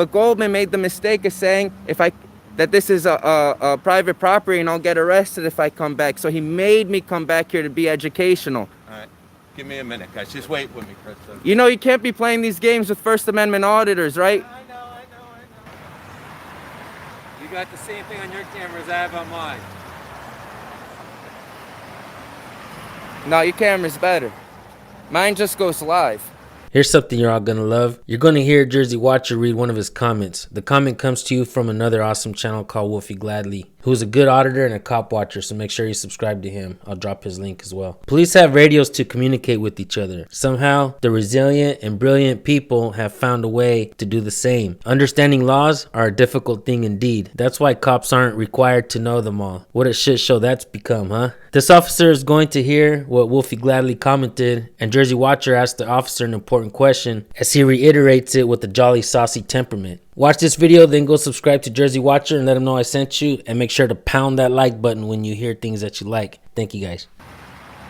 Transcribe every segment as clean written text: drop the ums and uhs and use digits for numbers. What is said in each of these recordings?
But Goldman made the mistake of saying that this is a private property and I'll get arrested if I come back. So he made me come back here to be educational. All right. Give me a minute, guys. Just wait with me, Chris. You know you can't be playing these games with First Amendment auditors, right? I know. You got the same thing on your camera as I have on mine. No, your camera's better. Mine just goes live. Here's something you're all gonna love. You're gonna hear Jersey Watcher read one of his comments. The comment comes to you from another awesome channel called WolfyGladly, who's a good auditor and a cop watcher, so make sure you subscribe to him. I'll drop his link as well. Police have radios to communicate with each other. Somehow, the resilient and brilliant people have found a way to do the same. Understanding laws are a difficult thing indeed. That's why cops aren't required to know them all. What a shit show that's become, huh? This officer is going to hear what WolfyGladly commented, and Jersey Watcher asked the officer an important question as he reiterates it with a jolly saucy temperament. Watch this video, then go subscribe to Jersey Watcher and let him know I sent you, and make sure to pound that like button when you hear things that you like. Thank you guys.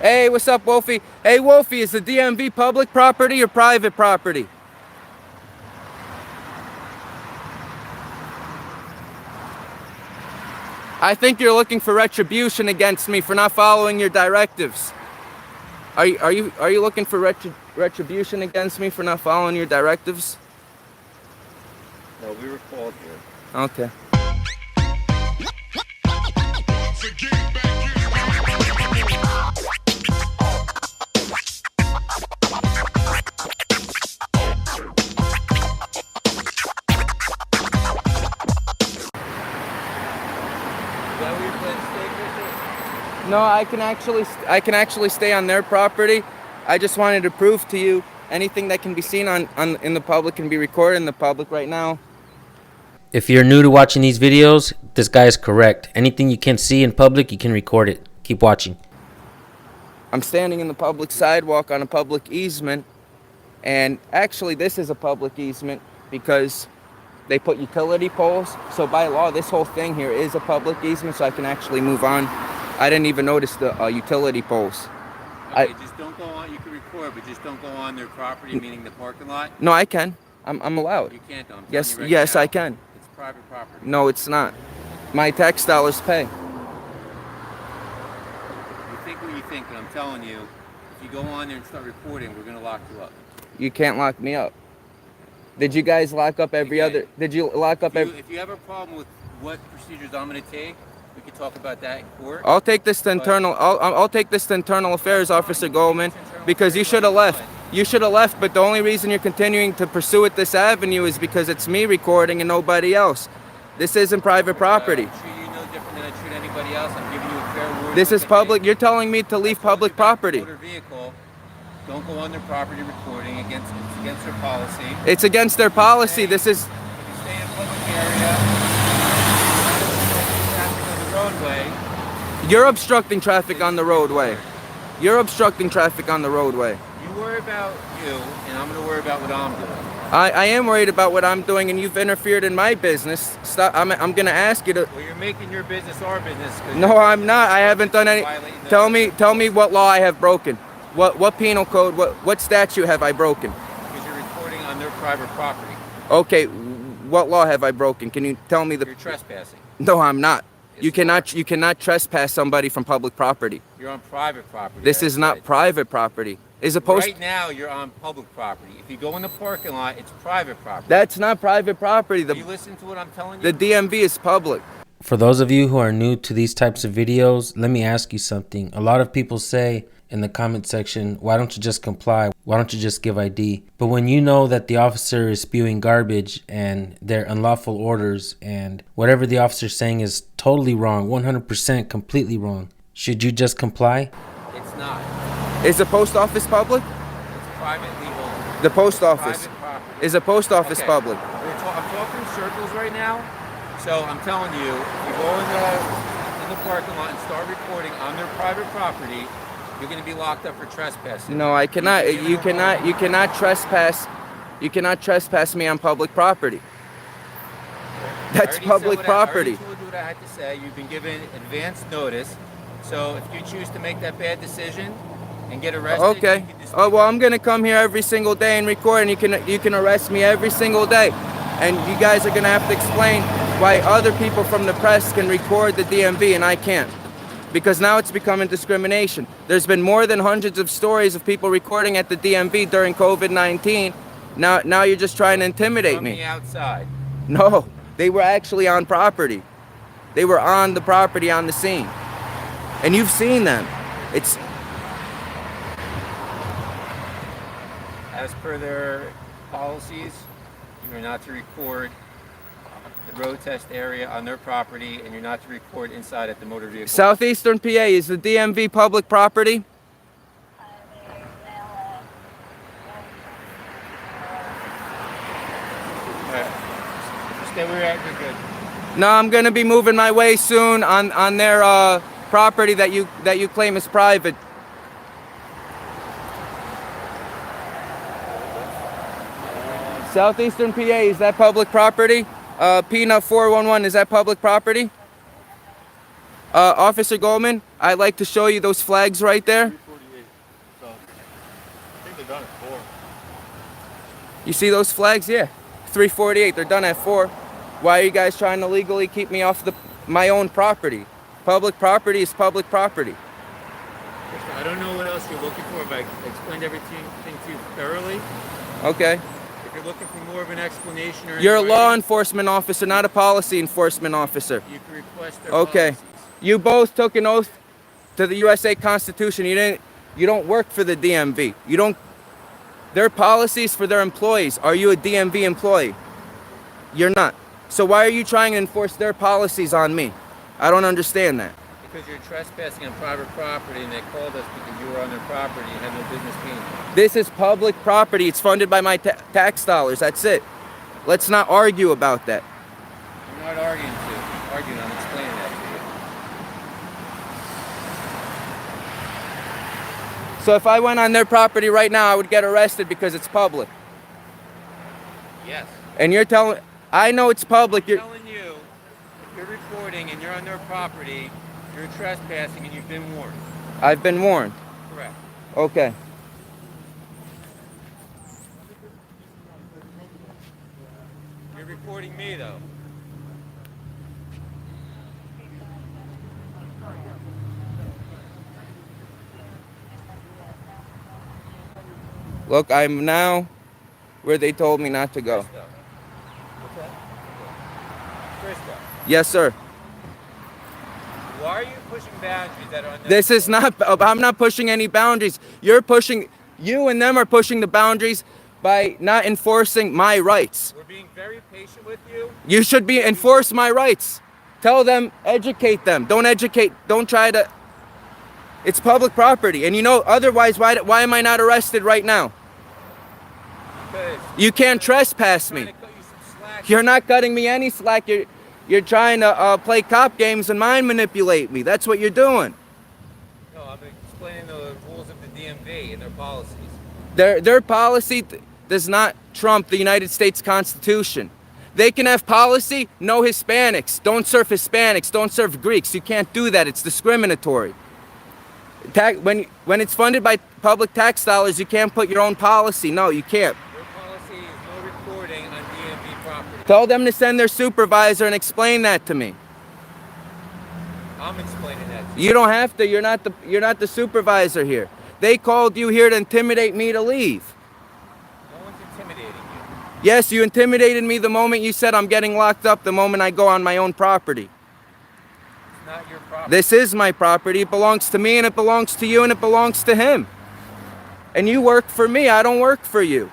Hey, what's up, Wolfie? Hey, Wolfie, is the DMV public property or private property? I think you're looking for retribution against me for not following your directives. Are you looking for retribution against me for not following your directives? No, we were called here. Okay. No, I can actually stay on their property. I just wanted to prove to you anything that can be seen in the public can be recorded in the public right now. If you're new to watching these videos, this guy is correct. Anything you can see in public, you can record it. Keep watching. I'm standing in the public sidewalk on a public easement, and actually this is a public easement because they put utility poles. So by law, this whole thing here is a public easement, so I can actually move on. I didn't even notice the utility poles. Okay, just don't go on. You can record, but just don't go on their property, meaning the parking lot. No, I can. I'm allowed. You can't, though. Yes, I can. It's private property. No, it's not. My tax dollars pay. You think what you think, but I'm telling you, if you go on there and start recording, we're gonna lock you up. You can't lock me up. Did you guys lock up every other? Did you lock up every? If you have a problem with what procedures I'm gonna take, we could talk about that in court. I'll take this to internal. I'll take this to internal affairs, Officer Goldman, because you should have left. You should have left, but the only reason you're continuing to pursue it this avenue is because it's me recording and nobody else. This isn't private property. I treat you no different than I treat anybody else. I'm giving you a fair warning. This is public. You're telling me to leave public property. Motor vehicle. Don't go on their property recording. It's against their policy. It's against their policy. This is. If you stay in a public area, traffic on the roadway. You're obstructing traffic on the roadway. You're obstructing traffic on the roadway. You worry about you, and I'm going to worry about what I'm doing. I am worried about what I'm doing, and you've interfered in my business. Stop. I'm going to ask you to. Well, you're making your business our business. No, I'm not. I haven't done any. Tell me what law I have broken. What penal code? What statute have I broken? Because you're recording on their private property. Okay, what law have I broken? Can you tell me the? You're trespassing. No, I'm not. Yes, You cannot trespass somebody from public property. You're on private property. This is not private property. Right now, you're on public property. If you go in the parking lot, it's private property. That's not private property. You listen to what I'm telling you? The DMV is public. For those of you who are new to these types of videos, let me ask you something. A lot of people say in the comment section, why don't you just comply? Why don't you just give ID? But when you know that the officer is spewing garbage and they're unlawful orders and whatever the officer's saying is totally wrong, 100% completely wrong, should you just comply? It's not. Is the post office public? It's private legal. The post office. Private property. Is the post office Okay. public? I'm talking circles right now. So I'm telling you, if you go in the parking lot and start recording on their private property, you're going to be locked up for trespassing. No, I cannot. You cannot trespass. You cannot trespass me on public property. That's public property. I already told you what I had to say. You've been given advance notice. So if you choose to make that bad decision and get arrested, okay. You can Oh well, I'm gonna come here every single day and record, and you can arrest me every single day. And you guys are going to have to explain why other people from the press can record the DMV and I can't. Because now it's becoming discrimination. There's been more than hundreds of stories of people recording at the DMV during COVID-19. Now you're just trying to intimidate From me. the outside. No, they were actually on property. They were on the property, on the scene. And you've seen them. It's As per their policies, you are not to record the road test area on their property, and you're not to record inside at the motor vehicle. Southeastern PA. Is the DMV public property? Stay where you're at, you're good. No, I'm gonna be moving my way soon on their property that you claim is private. Southeastern PA, is that public property? Peanut 411, is that public property? Officer Goldman, I'd like to show you those flags right there. 348. So, I think they're done at 4. You see those flags? Yeah. 348, they're done at 4. Why are you guys trying to legally keep me off my own property? Public property is public property. I don't know what else you're looking for, but I explained everything to you thoroughly. Okay. If you're looking for more of an explanation or You're a law writing, enforcement officer, not a policy enforcement officer. you can request their Okay. policies. You both took an oath to the USA Constitution. You don't work for the DMV. You don't. Their policies for their employees. Are you a DMV employee? You're not. So why are you trying to enforce their policies on me? I don't understand that. Because you're trespassing on private property, and they called us because you were on their property and had no business being there. This is public property. It's funded by my tax dollars. That's it. Let's not argue about that. I'm not arguing, I'm explaining that to you. So if I went on their property right now, I would get arrested because it's public. Yes. And you're telling, I know it's public. I'm telling you, if you're recording and you're on their property, you're trespassing and you've been warned. I've been warned. Correct. Okay. You're recording me, though. Look, I'm now where they told me not to go. Christo. What's that? Christo. Yes, sir. Why are you pushing boundaries that are unnecessary? This is not, I'm not pushing any boundaries. You and them are pushing the boundaries by not enforcing my rights. We're being very patient with you. You should enforce my rights. Tell them, educate them. Don't try to, it's public property. And otherwise, why am I not arrested right now? Because You can't trespass I'm trying me. to cut you some slack. You're not cutting me any slack. You're trying to play cop games and mind manipulate me. That's what you're doing. No, I'm explaining the rules of the DMV and their policies. Their policy does not trump the United States Constitution. They can have policy, no Hispanics. Don't serve Hispanics. Don't serve Greeks. You can't do that. It's discriminatory. When it's funded by public tax dollars, you can't put your own policy. No, you can't. Their policy is no recording on DMV property. Tell them to send their supervisor and explain that to me. I'm explaining that to you. You don't have to. You're not the supervisor here. They called you here to intimidate me to leave. No one's intimidating you. Yes, you intimidated me the moment you said I'm getting locked up the moment I go on my own property. It's not your property. This is my property. It belongs to me and it belongs to you and it belongs to him. And you work for me. I don't work for you.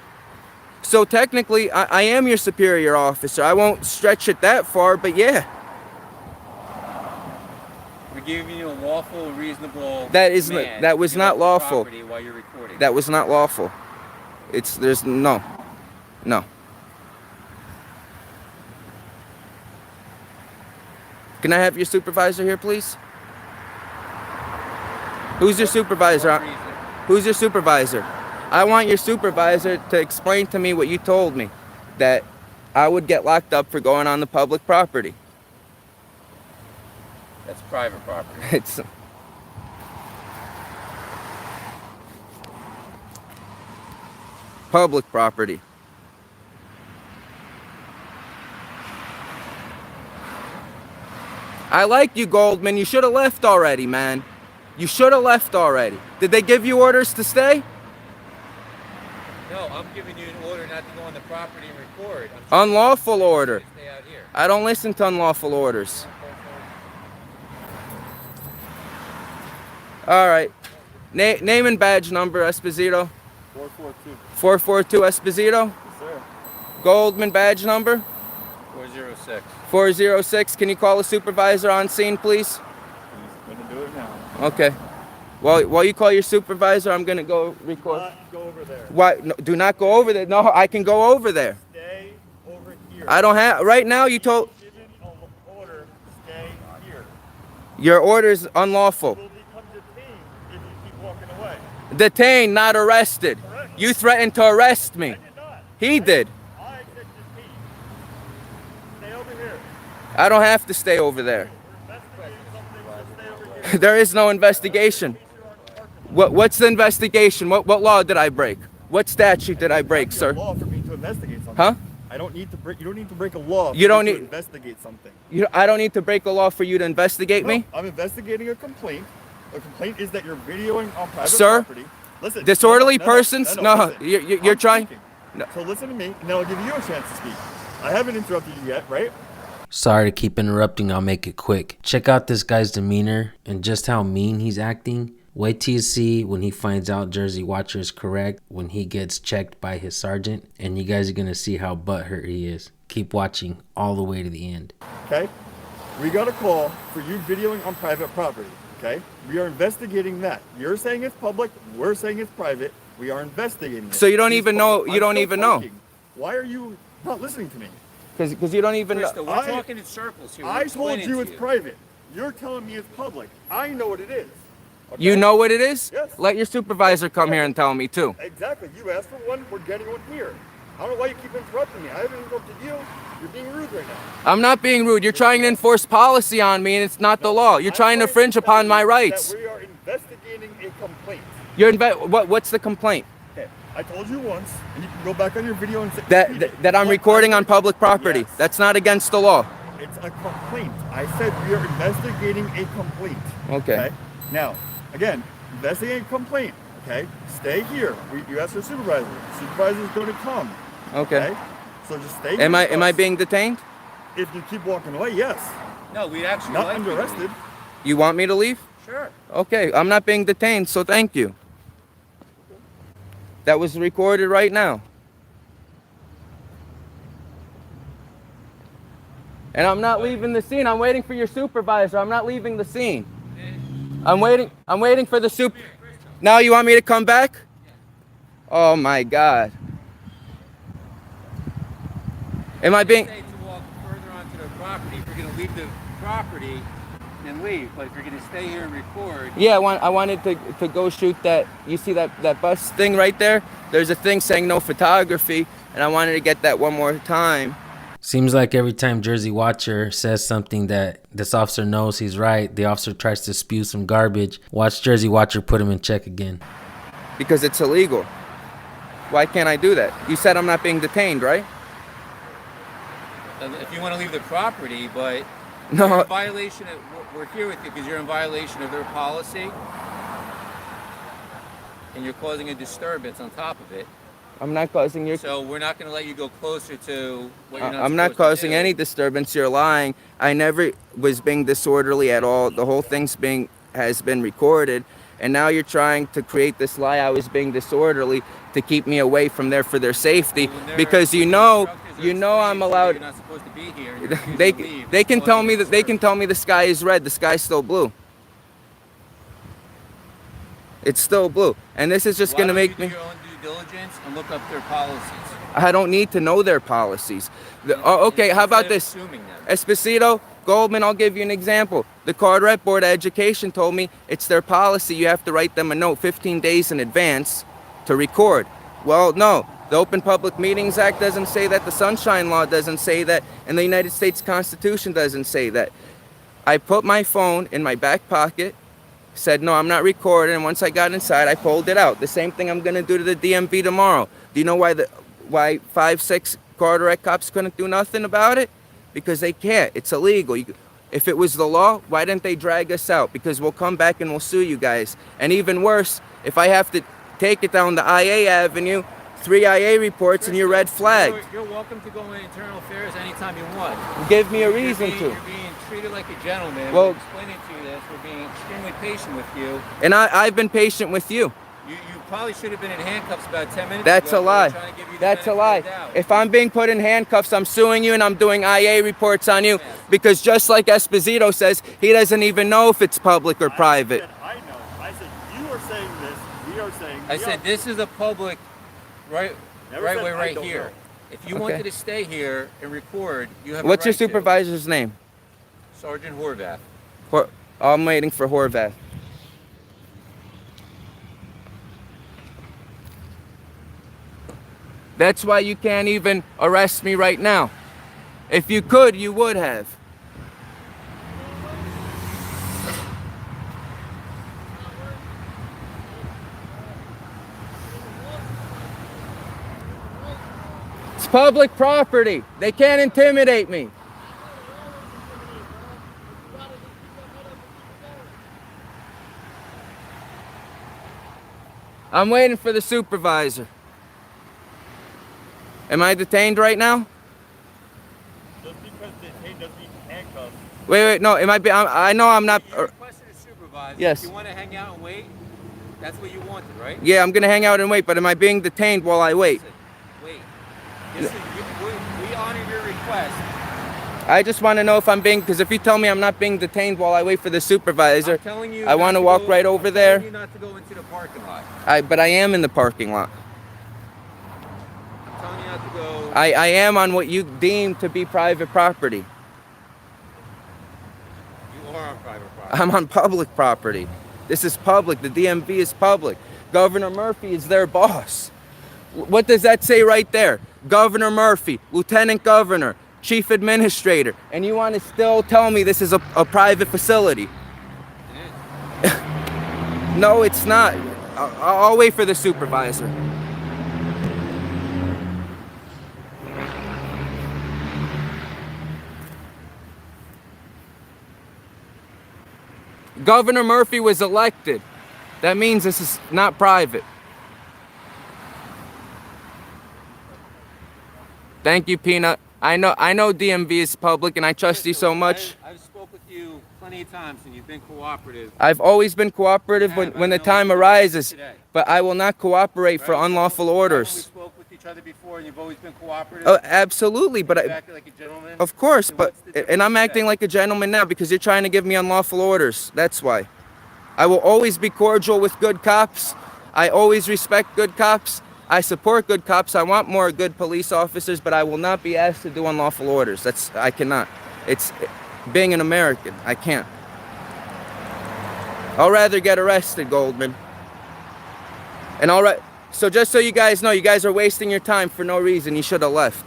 So technically, I am your superior officer. I won't stretch it that far, but yeah. We're giving you a lawful, reasonable That was command not to give up the lawful. property while you're recording. That was not lawful. No. Can I have your supervisor here, please? Who's your supervisor? What reason? Who's your supervisor? I want your supervisor to explain to me what you told me, that I would get locked up for going on the public property. That's private property. It's public property. I like you, Goldman. You should have left already, man. You should have left already. Did they give you orders to stay? No, I'm giving you an order not to go on the property and record. I'm Unlawful order. stay out here. I don't listen to unlawful orders. All right. Name and badge number, Esposito. 442. 442 Esposito. Yes, sir. Goldman badge number. 406. 406. Can you call a supervisor on scene, please? He's gonna do it now. Okay. While you call your supervisor, I'm gonna go record. Go over there. Why? No, do not go over there. No, I can go over there. Stay over here. I don't have. Right now, you told. Given an order, stay here. Your order's unlawful. You will become detained if you keep walking away. Detained, not arrested. Correct. You threatened to arrest me. I did not. He did. I said detained. Stay over here. I don't have to stay over there. We're investigating something, so stay over here. There is no investigation. What's the investigation? What law did I break? What statute did I break, sir? Law for me to investigate something. Huh? I don't need to break. You don't need to break a law. You don't to need- investigate something. I don't need to break a law for you to investigate me? No, I'm investigating a complaint. A complaint is that you're videoing on private Sir? property. Listen. Disorderly no, persons? No, listen. you're I'm trying- speaking. No. So listen to me, and then I'll give you a chance to speak. I haven't interrupted you yet, right? Sorry to keep interrupting, I'll make it quick. Check out this guy's demeanor and just how mean he's acting. Wait till you see when he finds out Jersey Watcher is correct, when he gets checked by his sergeant, and you guys are going to see how butthurt he is. Keep watching all the way to the end. Okay? We got a call for you videoing on private property, okay? We are investigating that. You're saying it's public, we're saying it's private. We are investigating it. So you don't It's even public. know- you I'm don't still even know. talking. Why are you not listening to me? Because you don't even know. Crystal, we're I- talking in circles here. We're I told explaining you to it's private. You're telling me it's public. I know what it is. Okay? You know what it is? Yes. Let your supervisor come here and tell me too. Exactly. You asked for one, we're getting one here. I don't know why you keep interrupting me. I haven't interrupted you. You're being rude right now. I'm not being rude. You're trying to enforce policy on me and it's not the law. You're trying to infringe upon my rights. That we are investigating a complaint. What's the complaint? Okay. I told you once, and you can go back on your video and say That I'm recording on public property. Yes. That's not against the law. It's a complaint. I said we are investigating a complaint. Okay. Now, again, investigating a complaint. Okay. Stay here. You asked your supervisor. Supervisor's going to come. Okay. So just stay here. Am with I us. being detained? If you keep walking away, yes. No, we'd actually Not like you to under arrested. leave. You want me to leave? Sure. Okay, I'm not being detained, so thank you. That was recorded right now. And I'm not leaving the scene. I'm waiting for your supervisor. I'm not leaving the scene. I'm waiting for the soup. Now you want me to come back? Oh my God. Am I being... Say to walk further onto the property. If you're going to leave the property, then leave. But if you're going to stay here and record, Yeah, I wanted to go shoot that. You see that bus thing right there? There's a thing saying no photography, and I wanted to get that one more time. Seems like every time Jersey Watcher says something that this officer knows he's right, the officer tries to spew some garbage. Watch Jersey Watcher put him in check again. Because it's illegal. Why can't I do that? You said I'm not being detained, right? if you want to leave the property, but No. you're in violation of, we're here with you because you're in violation of their policy, and you're causing a disturbance on top of it. I'm not causing your... So we're not going to let you go closer to what you're not I'm not supposed to causing do. any disturbance. You're lying. I never was being disorderly at all. The whole thing's has been recorded, and now you're trying to create this lie I was being disorderly to keep me away from there for their safety, When they're- because when the instructors are I'm explaining to you allowed. You're not supposed to be here. And you're refusing They to leave, they can it's tell causing me a that they can disturbance. tell me the sky is red. The sky's still blue. It's still blue, and this is just Why gonna don't make you me. do your own due diligence and look up their policies. I don't need to know their policies. Okay, how about this? Instead of assuming them. Esposito, Goldman, I'll give you an example. The Carteret Board of Education told me it's their policy. You have to write them a note 15 days in advance to record. Well, no. The Open Public Meetings Act doesn't say that. The Sunshine Law doesn't say that. And the United States Constitution doesn't say that. I put my phone in my back pocket, said, no, I'm not recording. And once I got inside, I pulled it out. The same thing I'm going to do to the DMV tomorrow. Do you know why 5, 6 Carteret cops couldn't do nothing about it? Because they can't. It's illegal. If it was the law, why didn't they drag us out? Because we'll come back and we'll sue you guys. And even worse, if I have to take it down the IA Avenue, 3 IA reports and you're red flagged. You're welcome to go in internal affairs anytime you want. Give me a reason to. You're being treated like a gentleman. Well, we're explaining to you this. We're being extremely patient with you. And I've been patient with you. You probably should have been in handcuffs about 10 minutes That's ago. a lie. Trying to give you the That's a benefit lie. of the doubt. If I'm being put in handcuffs, I'm suing you and I'm doing IA reports on you because just like Esposito says, he doesn't even know if it's public or private. I know. I said you are saying this. We are saying. I said this is a public right Never right said way I right don't here. know. If you Okay. wanted to stay here and record, you have. What's a your right to. supervisor's name? Sergeant Horvath. I'm waiting for Horvath. That's why you can't even arrest me right now. If you could, you would have. It's public property. They can't intimidate me. I'm waiting for the supervisor. Am I detained right now? Just because detained doesn't mean handcuffs. Wait, no. Am I know I'm not. You requested a supervisor. Yes. If you want to hang out and wait, that's what you wanted, right? Yeah, I'm gonna hang out and wait. But am I being detained while I wait? Listen, wait. We honor your request. I just want to know if I'm being, because if you tell me I'm not being detained while I wait for the supervisor, I'm telling you I want to not walk go- right over I'm there. telling you not to go into the parking lot. But I am in the parking lot. I'm telling you not to go. I am on what you deem to be private property. You are on private property. I'm on public property. This is public. The DMV is public. Governor Murphy is their boss. What does that say right there? Governor Murphy, Lieutenant Governor, Chief Administrator, and you want to still tell me this is a private facility? It is. No, it's not. I'll wait for the supervisor. Governor Murphy was elected. That means this is not private. Thank you, Peanut. I know DMV is public and I trust you so much. I've spoke with you plenty of times and you've been cooperative. I've always been cooperative when the time arises, Today. but I will not cooperate for Right? unlawful We orders. spoke with each other before and you've always been cooperative. Oh, absolutely, but You've I, acted like a gentleman. of course, So but what's the and I'm difference acting today? like a gentleman now because you're trying to give me unlawful orders. That's why. I will always be cordial with good cops. I always respect good cops. I support good cops. I want more good police officers, but I will not be asked to do unlawful orders. I cannot. It's being an American. I can't. I'll rather get arrested, Goldman. And so just so you guys know, you guys are wasting your time for no reason. You should have left.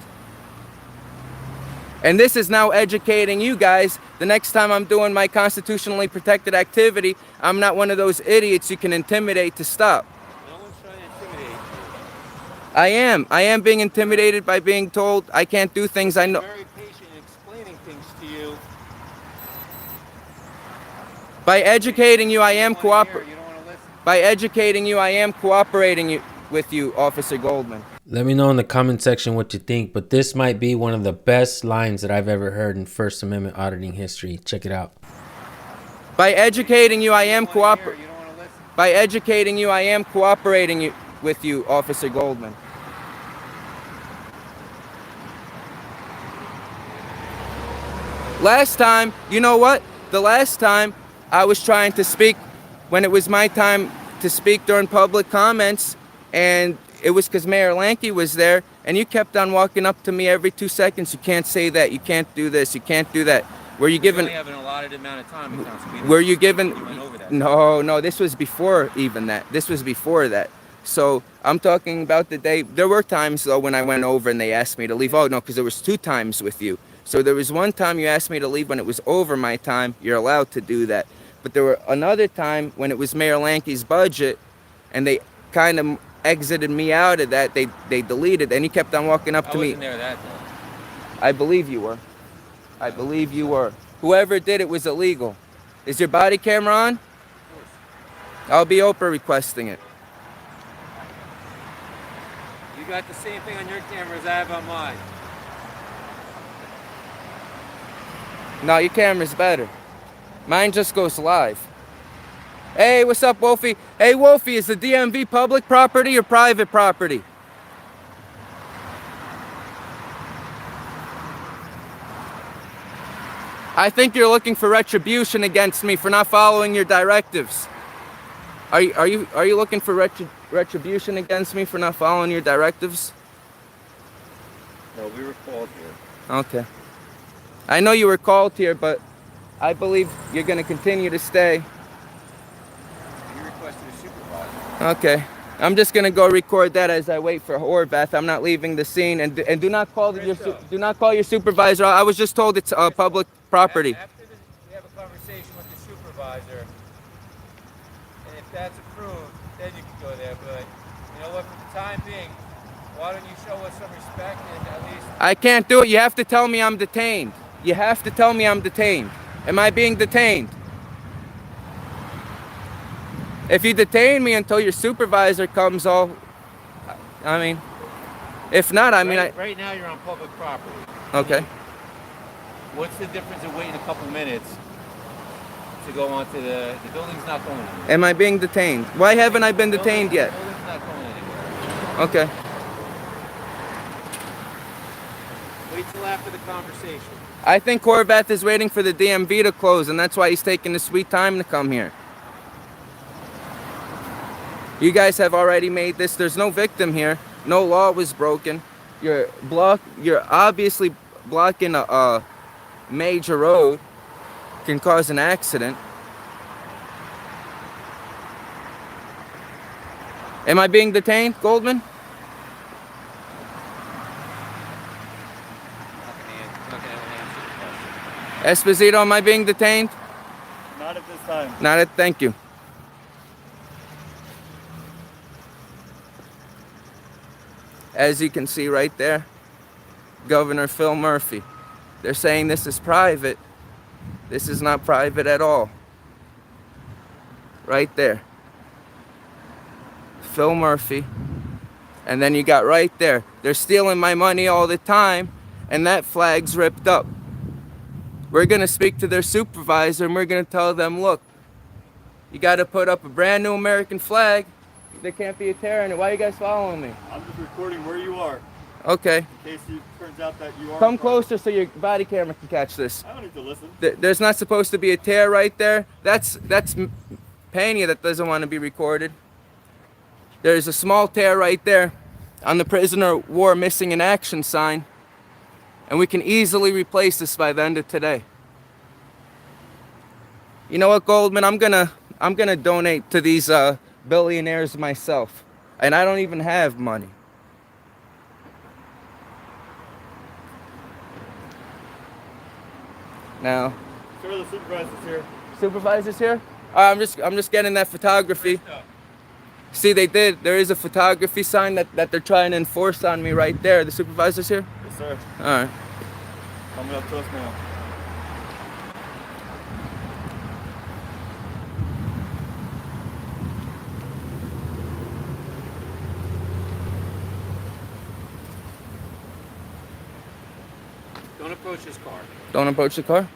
And this is now educating you guys. The next time I'm doing my constitutionally protected activity, I'm not one of those idiots you can intimidate to stop. No one's trying to intimidate you. I am. I am being intimidated by being told I can't do things I know. Very patient in explaining things to you. By educating you, I am You don't wanna hear, cooperating. you don't want to listen. By educating you, I am cooperating with you, Officer Goldman. Let me know in the comment section what you think, but this might be one of the best lines that I've ever heard in First Amendment auditing history. Check it out. By educating you, I am You don't wanna hear, cooperating. you don't want to listen. By educating you, I am cooperating with you, Officer Goldman. Last time, you know what? The last time I was trying to speak when it was my time to speak during public comments, and it was because Mayor Lanke was there, and you kept on walking up to me every 2 seconds. You can't say that. You can't do this. You can't do that. Were you We given? only have an allotted amount of time in Council Were you given? You went over that. No, this was before even that. This was before that. So I'm talking about the day. There were times though when I went over and they asked me to leave. Oh no, because there was 2 times with you. So there was one time you asked me to leave when it was over my time. You're allowed to do that. But there were another time when it was Mayor Lanke's budget, and they kind of exited me out of that. They deleted, and he kept on walking up I to me. wasn't there that day. I believe you were. I believe you were. Whoever did it was illegal. Is your body camera on? I'll be Oprah requesting it. You got the same thing on your camera as I have on mine. No, your camera's better. Mine just goes live. Hey, what's up, Wolfie? Hey, Wolfie, is the DMV public property or private property? I think you're looking for retribution against me for not following your directives. Are you looking for retribution against me for not following your directives? No, we were called here. Okay. I know you were called here, but I believe you're going to continue to stay. You requested a supervisor. Okay. I'm just going to go record that as I wait for Horvath. I'm not leaving the scene, and do not call do not call your supervisor. I was just told it's public property. After we have a conversation with the supervisor, and if that's approved, then you can go there. But you know what? For the time being, why don't you show us some respect and at least? I can't do it. You have to tell me I'm detained. You have to tell me I'm detained. Am I being detained? If you detain me until your supervisor comes, I mean, if not, I mean, Right now you're on public property. Okay. What's the difference of waiting a couple minutes to go onto the building's not going anywhere? Am I being detained? Why haven't I been detained yet? The building's not going anywhere. Okay. Wait till after the conversation. I think Horvath is waiting for the DMV to close, and that's why he's taking the sweet time to come here. You guys have already made this. There's no victim here. No law was broken. You're obviously blocking a major road. Can cause an accident. Am I being detained, Goldman? Esposito, am I being detained? Not at this time. Thank you. As you can see right there, Governor Phil Murphy. They're saying this is private. This is not private at all. Right there. Phil Murphy. And then you got right there. They're stealing my money all the time, and that flag's ripped up. We're going to speak to their supervisor, and we're going to tell them, look, you got to put up a brand new American flag. There can't be a tear in it. Why are you guys following me? I'm just recording where you are. Okay. In case it turns out that you are. Come closer so your body camera can catch this. I don't need to listen. There's not supposed to be a tear right there. That's Pena that doesn't want to be recorded. There's a small tear right there on the prisoner of war missing in action sign. And we can easily replace this by the end of today. You know what, Goldman? I'm gonna donate to these billionaires myself. And I don't even have money. Now, Sir, the supervisor's here. supervisor's here? I'm just getting that photography. See, there is a photography sign that they're trying to enforce on me right there. The supervisor's here? Yes, sir. All right. Coming up to us now. Don't approach his car. Don't approach the car?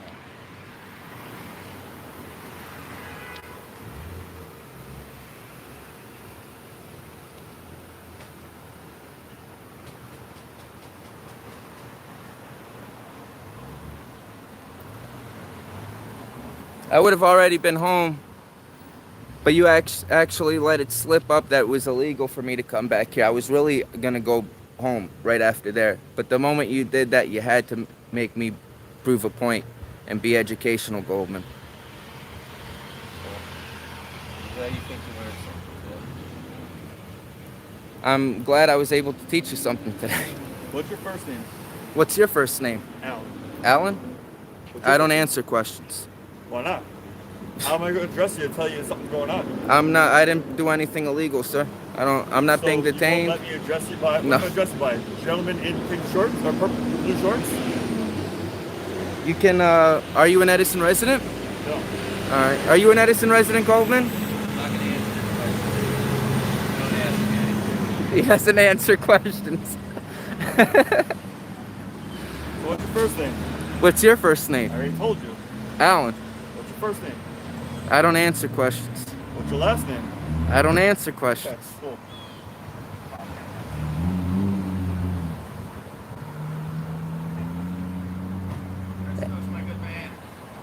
I would have already been home, but you actually let it slip up that it was illegal for me to come back here. I was really gonna go home right after there, but the moment you did that, you had to make me prove a point and be educational, Goldman. Glad you think you learned something. I'm glad I was able to teach you something today. What's your first name? What's your first name? Alan. Alan? What's your I don't first- answer questions. Why not? How am I going to address you and tell you something's going on? I didn't do anything illegal, sir. I'm not being detained. You won't let me address you by, No. what am I address you by? Gentleman in pink shorts or purple, blue shorts? You can, are you an Edison resident? No. Alright. Are you an Edison resident, Goldman? I'm not going to answer the question. Don't ask me anything. He doesn't answer questions. So what's your first name? What's your first I name? already told you. Alan. What's your first name? I don't answer questions. What's your last name? I don't answer Okay, questions. cool.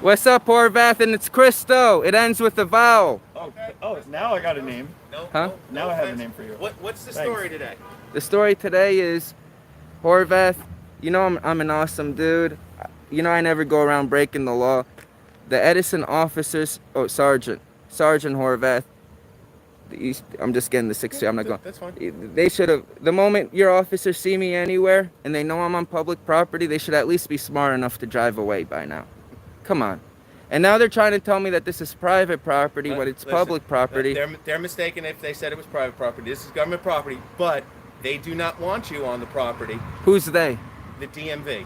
What's up, Horvath? And it's Christo. It ends with a vowel. Oh, now I got a name. No, Huh? Now I have a name for you. What's the Thanks. story today? The story today is Horvath. You know I'm an awesome dude. You know I never go around breaking the law. The Edison officers, Sergeant Horvath. I'm just getting the 6 I'm not going. That's fine. They should have. The moment your officers see me anywhere and they know I'm on public property, they should at least be smart enough to drive away by now. Come on. And now they're trying to tell me that this is private property when it's Listen, public property. They're mistaken if they said it was private property. This is government property, but they do not want you on the property. Who's they? The DMV.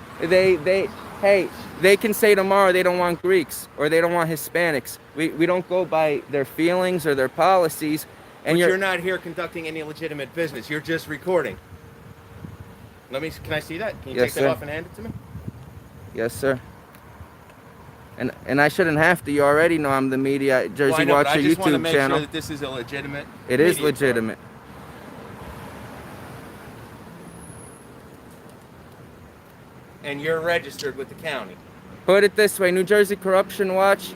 Hey, they can say tomorrow they don't want Greeks or they don't want Hispanics. We don't go by their feelings or their policies. And But you're not here conducting any legitimate business. You're just recording. Can I see that? Can you Yes, take sir. that off and hand it to me? Yes, sir. And I shouldn't have to. You already know I'm the media Jersey Well, I know, but Watcher I just want to YouTube make channel. sure that this is a legitimate. It is media legitimate. and you're registered with the county. Put it this way, New Jersey Corruption Watch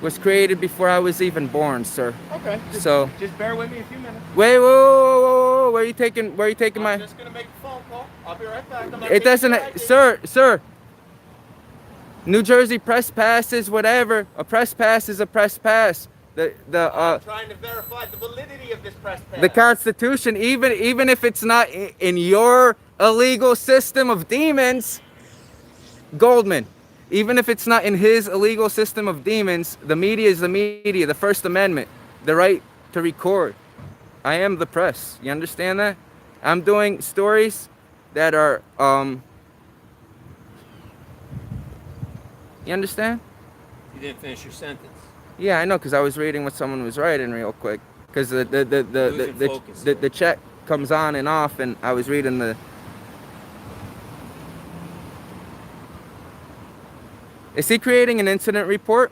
was created before I was even born, sir. Okay. So Just bear with me a few minutes. wait, whoa, where are you taking I'm my? just gonna make a phone call. I'll be right back. I'm not It taking doesn't, your ID. sir. New Jersey press passes, whatever. A press pass is a press pass. I'm trying to verify the validity of this press pass. The Constitution, even if it's not in your illegal system of demons, Goldman, even if it's not in his illegal system of demons, the media is the media, the First Amendment, the right to record. I am the press. You understand that? I'm doing stories that are, you understand? You didn't finish your sentence. Yeah, I know, because I was reading what someone was writing real quick. Because Losing focus. the check comes on and off, and I was reading the. Is he creating an incident report?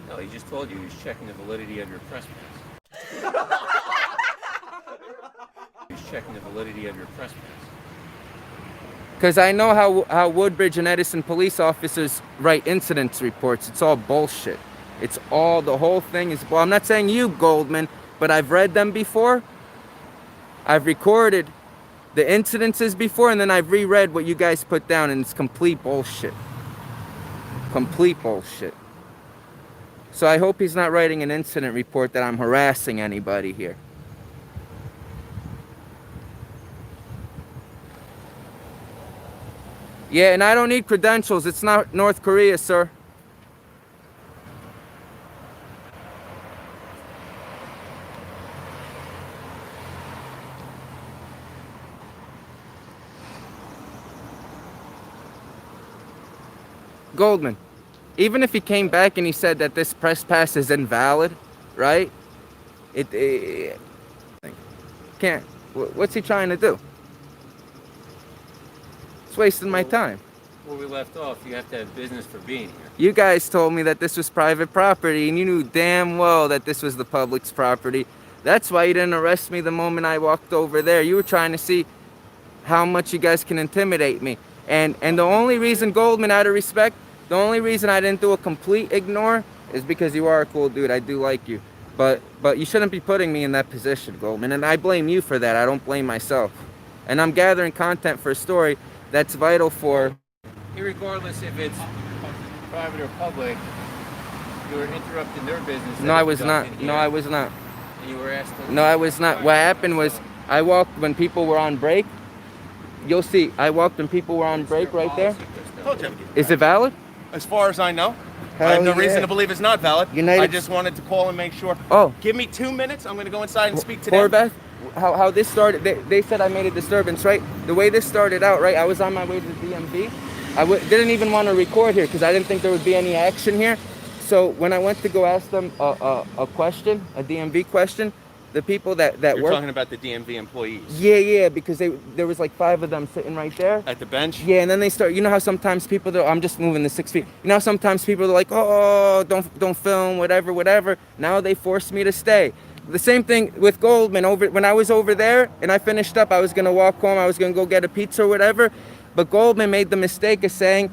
No, he just told you he was checking the validity of your press pass. He was checking the validity of your press pass. Because I know how Woodbridge and Edison police officers write incidents reports. It's all bullshit. It's all, the whole thing is, well, I'm not saying you, Goldman, but I've read them before. I've recorded the incidences before, and then I've reread what you guys put down, and it's complete bullshit. Complete bullshit. So I hope he's not writing an incident report that I'm harassing anybody here. Yeah, and I don't need credentials. It's not North Korea, sir. Goldman, even if he came back and he said that this press pass is invalid, right? It can't. What's he trying to do? It's wasting my time. Where we left off, you have to have business for being here. You guys told me that this was private property, and you knew damn well that this was the public's property. That's why you didn't arrest me the moment I walked over there. You were trying to see how much you guys can intimidate me. And the only reason, Goldman, out of respect, the only reason I didn't do a complete ignore is because you are a cool dude. I do like you. But you shouldn't be putting me in that position, Goldman. And I blame you for that. I don't blame myself. And I'm gathering content for a story that's vital for... Regardless if it's private or public, you were interrupting their business. No, I was not. No, I was not. And you were asked to... No, I was not. What happened was I walked when people were on break. You'll see. I walked when people were on break right there. Is it valid? As far as I know. Hell I have no yeah. reason to believe it's not valid. United- I just wanted to call and make sure. Oh. Give me 2 minutes. I'm going to go inside and speak to them. Horvath, how this started, they said I made a disturbance, right? The way this started out, right? I was on my way to the DMV, Didn't even want to record here because I didn't think there would be any action here. So when I went to go ask them a question, a DMV question, the people that You're work. talking about the DMV employees. Yeah, because there was like 5 of them sitting right there. At the bench? Yeah, and then they start. You know how sometimes people, I'm just moving the 6 feet. You know how sometimes people are like, oh, don't film, whatever. Now they force me to stay. The same thing with Goldman. When I was over there and I finished up, I was gonna walk home. I was gonna go get a pizza or whatever. But Goldman made the mistake of saying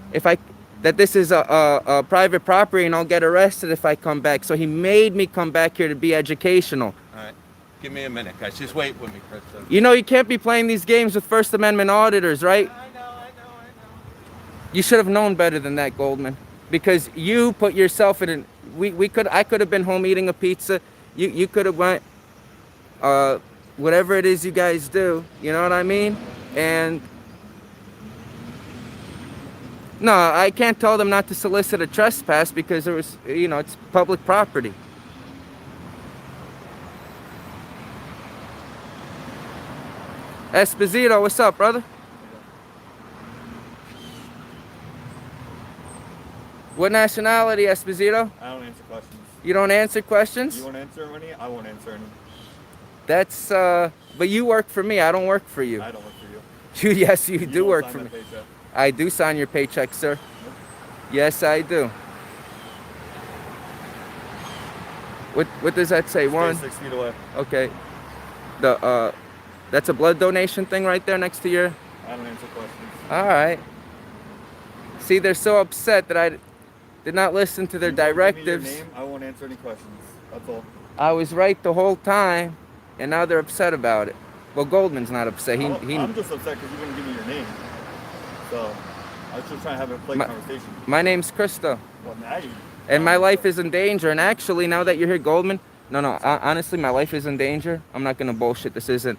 that this is a private property and I'll get arrested if I come back. So he made me come back here to be educational. All right. Give me a minute, guys. Just wait with me, Chris. You know you can't be playing these games with First Amendment auditors, right? I know. You should have known better than that, Goldman, because you put yourself in I could have been home eating a pizza. You could have went whatever it is you guys do, you know what I mean? And no, I can't tell them not to solicit a trespass because there was, it's public property. Esposito, what's up, brother? What nationality, Esposito? I don't answer questions. You don't answer questions? You won't answer any? I won't answer any. That's, but you work for me. I don't work for you. I don't work for you. Yes, you do don't work sign for my me. paycheck. I do sign your paycheck, sir. Yes, I do. What does that say? Stay One? 6 feet away. Okay. That's a blood donation thing right there next to your... I don't answer questions. All right. See, they're so upset that I did not listen to their You won't give me your directives. name, I won't answer any questions. That's all. I was right the whole time, and now they're upset about it. Well, Goldman's not upset. I'm just upset because you wouldn't give me your name. So, I was just trying to have a polite conversation. My name's Krista, Well, now you... and my life is in danger. And actually, now that you're here, Goldman, no, honestly, my life is in danger. I'm not gonna bullshit. This isn't.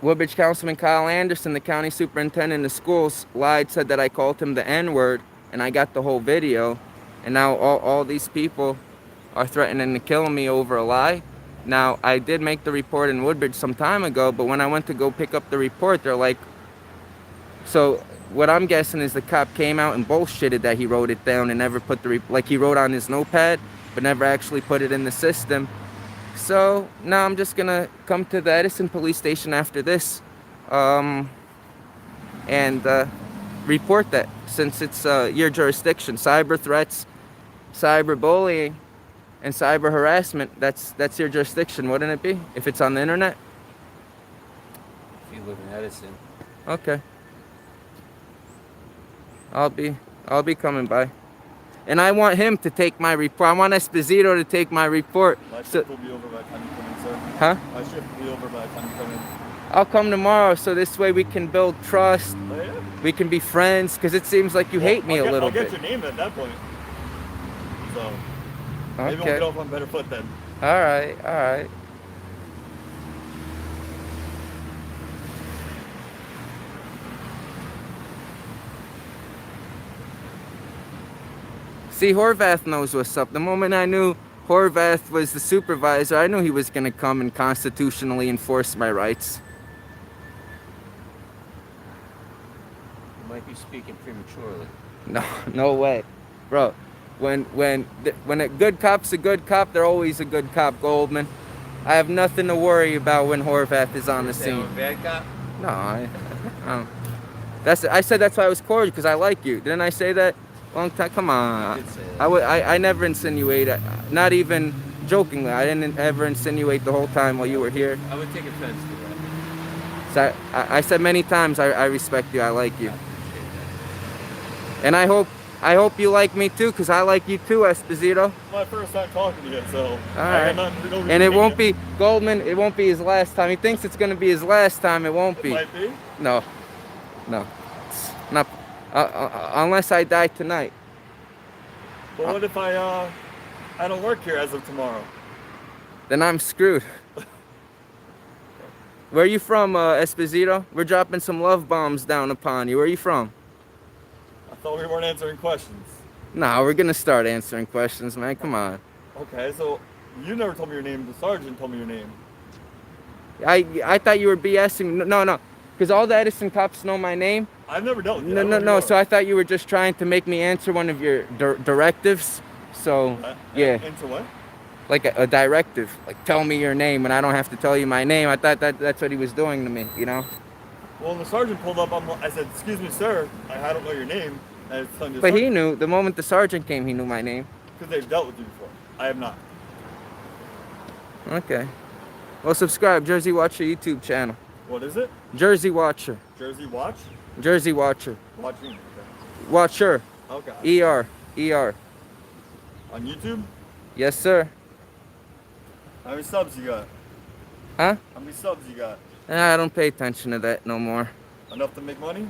Woodbridge Councilman Kyle Anderson, the county superintendent of schools, lied, said that I called him the N-word, and I got the whole video. And now all these people are threatening to kill me over a lie. Now, I did make the report in Woodbridge some time ago, but when I went to go pick up the report, they're like... So, what I'm guessing is the cop came out and bullshitted that he wrote it down and never put like he wrote on his notepad, but never actually put it in the system. So, now I'm just gonna come to the Edison police station after this, and report that, since it's your jurisdiction. Cyber threats, cyber bullying, and cyber harassment, that's your jurisdiction, wouldn't it be? If it's on the internet? If you live in Edison. Okay. I'll be coming by. And I want him to take my report. I want Esposito to take my report. My So, shift will be over by the time you come in, sir. huh? My shift will be over by the time you come in. I'll come tomorrow so this way we can build trust. Oh, yeah? We can be friends, because it seems like you hate me a little I'll bit. get your name at that point. So, maybe we'll Okay. get off on better foot then. All right. See, Horvath knows what's up. The moment I knew Horvath was the supervisor, I knew he was going to come and constitutionally enforce my rights. You might be speaking prematurely. No way. Bro, when a good cop's a good cop, they're always a good cop, Goldman. I have nothing to worry about when Horvath is on the Say I'm a scene. bad cop? No, I said that's why I was cordial, because I like you. Didn't I say that? Long time. Come on. You did say that. I never insinuate. Not even jokingly. I didn't ever insinuate the whole time while you were here. I would take offense to that. So I said many times I respect you. I like you, and I hope you like me too, because I like you too, Esposito. It's my first time talking to you, so Right. no reason And it to won't hate be Goldman. It won't be his last time. He thinks it's gonna be his last time. It won't you. be. Might be. No. It's not. Unless I die tonight. But what if I don't work here as of tomorrow? Then I'm screwed. Where are you from, Esposito? We're dropping some love bombs down upon you. Where are you from? I thought we weren't answering questions. Nah, we're gonna start answering questions, man. Come on. Okay, so you never told me your name. The sergeant told me your name. I thought you were BSing. No. Because all the Edison cops know my name. I've never dealt with you. No, I don't no, know who no. you So are. I thought you were just trying to make me answer one of your directives. So, yeah. Into what? Like a directive. Like, tell me your name, and I don't have to tell you my name. I thought that's what he was doing to me, you know? Well, when the sergeant pulled up, I said, "Excuse me, sir. I don't know your name." And it's telling me, But he knew. The moment the sergeant came, he knew my name. because they've dealt with you before. I have not. Okay. Well, subscribe. Jersey Watcher YouTube channel. What is it? Jersey Watcher. Jersey Watch? Jersey Watcher. Watching. Watcher. Okay. ER. ER. On YouTube? Yes, sir. How many subs you got? Huh? How many subs you got? I don't pay attention to that no more. Enough to make money?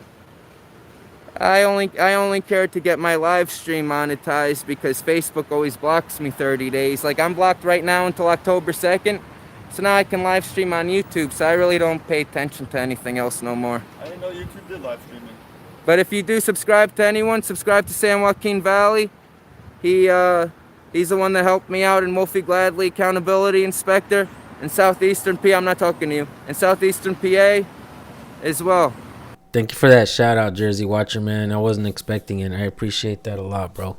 I only care to get my live stream monetized because Facebook always blocks me 30 days. Like, I'm blocked right now until October 2nd. So now I can live stream on YouTube. So I really don't pay attention to anything else no more. I didn't know YouTube did live streaming. But if you do subscribe to anyone, subscribe to San Joaquin Valley. He's the one that helped me out in WolfyGladly Accountability Inspector in Southeastern PA. I'm not talking to you. In Southeastern PA as well. Thank you for that shout out, Jersey Watcher, man. I wasn't expecting it. I appreciate that a lot, bro.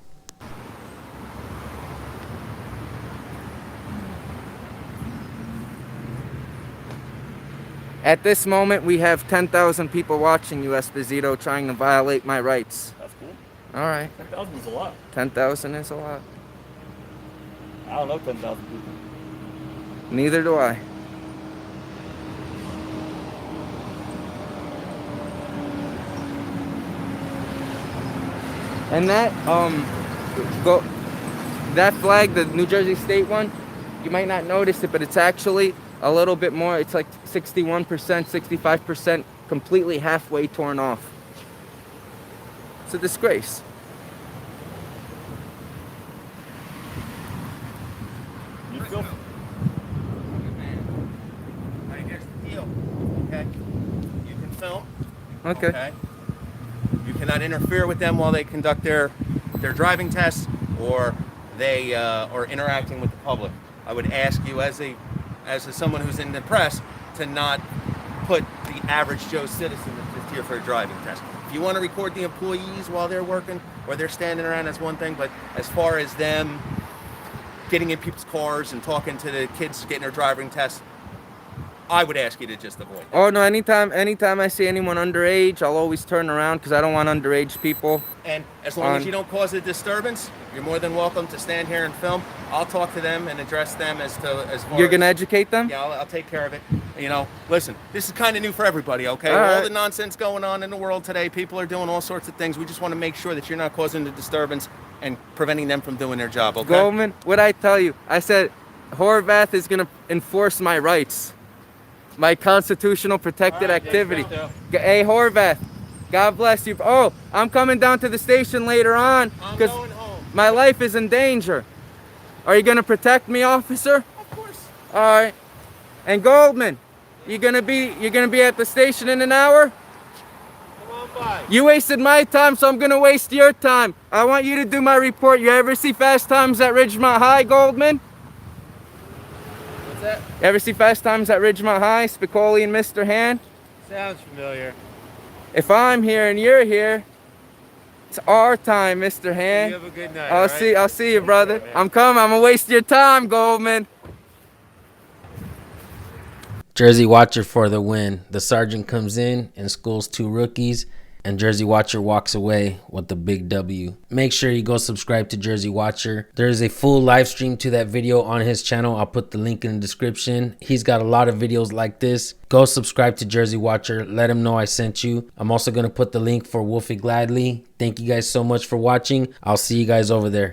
At this moment, we have 10,000 people watching you, Esposito, trying to violate my rights. That's cool. All right. 10,000 is a lot. 10,000 is a lot. I don't know 10,000 people. Neither do I. And that that flag, the New Jersey State one, you might not notice it, but it's actually a little bit more. It's like 61%, 65% completely halfway torn off. It's a disgrace. You feel? Right, here's the deal. Okay. You can film. Okay. You cannot interfere with them while they conduct their driving tests, or they are interacting with the public. I would ask you, as someone who's in the press, to not put the average Joe citizen that's just here for a driving test. If you want to record the employees while they're working or they're standing around, that's one thing. But as far as them getting in people's cars and talking to the kids getting their driving tests, I would ask you to just avoid that. Oh no, anytime I see anyone underage, I'll always turn around because I don't want underage people. And as long as you don't cause a disturbance, you're more than welcome to stand here and film. I'll talk to them and address them as far You're gonna educate them? Yeah, I'll take care of it. You know, listen, this is kind of new for everybody, okay? All All right. the nonsense going on in the world today, people are doing all sorts of things. We just want to make sure that you're not causing the disturbance and preventing them from doing their job, okay? Goldman, what'd I tell you? I said Horvath is gonna enforce my rights. My constitutional protected activity. Hey, Horvath, God bless you. Oh, I'm coming down to the station later on I'm because going home. my life is in danger. Are you gonna protect me, officer? Of course. All right. And Goldman, you're gonna be at the station in an hour? Come on by. You wasted my time, so I'm gonna waste your time. I want you to do my report. You ever see Fast Times at Ridgemont High, Goldman? What's that? You ever see Fast Times at Ridgemont High, Spicoli and Mr. Hand? Sounds familiar. If I'm here and you're here, it's our time, Mr. You Hand. have a good night. I'll see you, brother. I'm coming. I'm gonna waste your time, Goldman. Jersey Watcher for the win. The sergeant comes in and schools 2 rookies, and Jersey Watcher walks away with the big W. Make sure you go subscribe to Jersey Watcher. There is a full live stream to that video on his channel. I'll put the link in the description. He's got a lot of videos like this. Go subscribe to Jersey Watcher. Let him know I sent you. I'm also going to put the link for WolfyGladly. Thank you guys so much for watching. I'll see you guys over there.